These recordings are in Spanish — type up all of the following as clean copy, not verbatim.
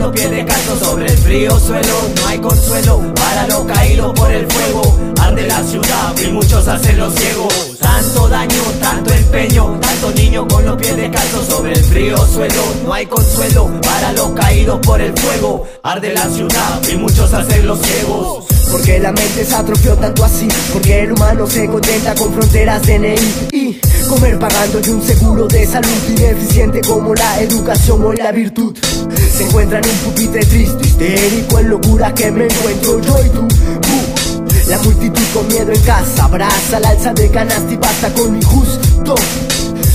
los pies descalzos sobre el frío suelo. No hay consuelo para los caídos por el fuego. Arde la ciudad y muchos hacen los ciegos. Tanto daño, tanto empeño, tanto niño con los pies descalzos sobre el frío suelo. No hay consuelo para los caídos por el fuego. Arde la ciudad y muchos hacen los ciegos. Porque la mente se atrofió tanto así, porque el humano se contenta con fronteras DNI y comer pagando y un seguro de salud ineficiente como la educación o la virtud. Se encuentra en un pupitre triste, histérico, en locura que me encuentro yo y tú. La multitud con miedo en casa abraza la alza de canasta y basta con injusto.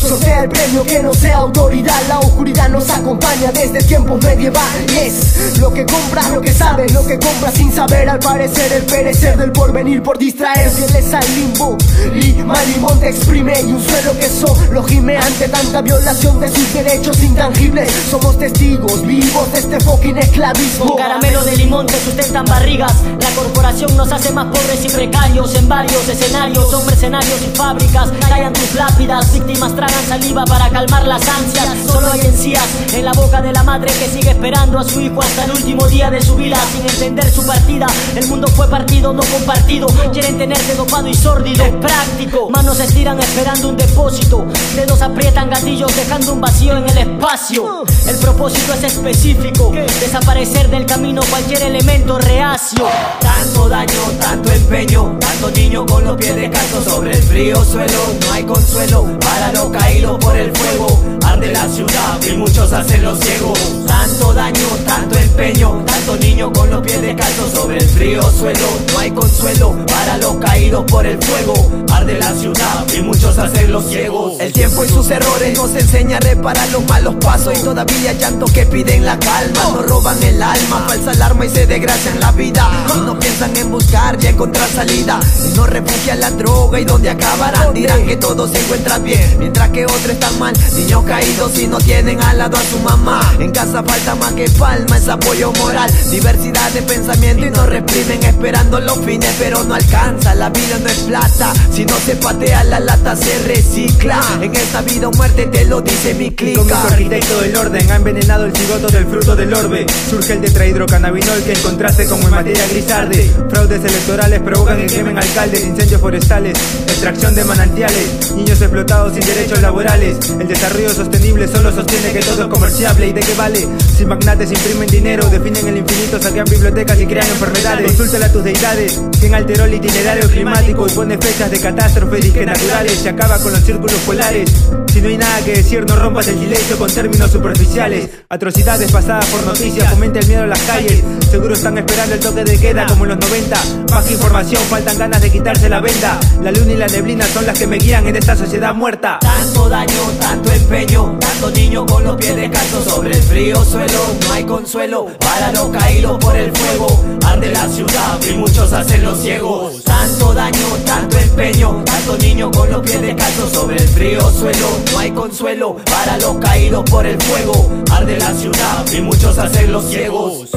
Sortea el premio que no sea autoridad. La oscuridad nos acompaña desde tiempos medievales. Lo que compra, lo que sabe, lo que compra sin saber. Al parecer el perecer del porvenir por distraer. Fieles al limbo, lima limón te exprime. Y un suelo que solo gime ante tanta violación de sus derechos intangibles. Somos testigos vivos de este fucking esclavismo. Con caramelo de limón te sustentan barrigas. La corporación nos hace más pobres y precarios. En varios escenarios son mercenarios y fábricas. Callan tus lápidas, víctimas tragan saliva para calmar las ansias. Solo hay encías en la boca de la madre que sigue esperando a su hijo hasta el último día de su vida. Sin entender su partida, el mundo fue partido, no compartido. Quieren tenerte dopado y sórdido, es práctico. Manos se estiran esperando un depósito. Dedos aprietan gatillos dejando un vacío en el espacio. El propósito es específico: desaparecer del camino cualquier elemento reacio. Tanto daño, tanto empeño, tanto niño con los pies descalzos sobre el frío suelo. No hay consuelo para los caídos por el fuego. Arde la ciudad y muchos hacen los ciegos. Tanto daño, tanto empeño, tanto niño con los pies descalzos sobre el frío suelo. No hay consuelo para los caídos por el fuego. Arde la ciudad y muchos hacen los ciegos. El tiempo y sus errores nos enseña a reparar los malos pasos. Y todavía llantos que piden la calma. Nos roban el alma, falsa alarma y se desgracian la vida. Y no piensan en buscar y encontrar salida. Y no refugian la droga y donde acabarán. Dirán que todo se encuentra bien, mientras que otros están mal. Niños caídos y no tienen al lado a su mamá. En casa falta más que palma, es apoyo moral. Diversidad de pensamiento y nos reprimen esperando los fines, pero no alcanza. La vida no es plata, si no se patea la lata se recicla. En esta vida o muerte te lo dice mi clica. Como arquitecto del orden ha envenenado el cigoto del fruto del orbe. Surge el tetrahidrocannabinol que en contraste como en materia gris arde. Fraudes electorales provocan que quemen alcaldes, incendios forestales, extracción de manantiales, niños explotados sin derechos laborales. El desarrollo sostenible solo sostiene que todo es comerciable. ¿Y de qué vale? Si magnates imprimen dinero, definen el infinito, saquean bibliotecas y crean enfermedades. Consúltale a tus deidades, quien alteró el itinerario climático y pone fechas de catástrofes y que naturales. Se acaba con los círculos polares. Si no hay nada que decir, no rompas el silencio con términos superficiales. Atrocidades pasadas por noticias, fomenta el miedo en las calles. Seguro están esperando el toque de queda como en los 90. Más que información, faltan ganas de quitarse la venda. La luna y la neblina son las que me guían en esta sociedad muerta. Tanto daño, tanto empeño, tanto niño con los pies descalzos sobre el frío suelo. No hay consuelo para los caídos por el fuego. Arde la ciudad y muchos hacen los ciegos. Tanto daño, tanto empeño, tanto niño con los pies descalzos sobre el frío suelo. No hay consuelo para los caídos por el fuego. Arde la ciudad y muchos hacen los ciegos.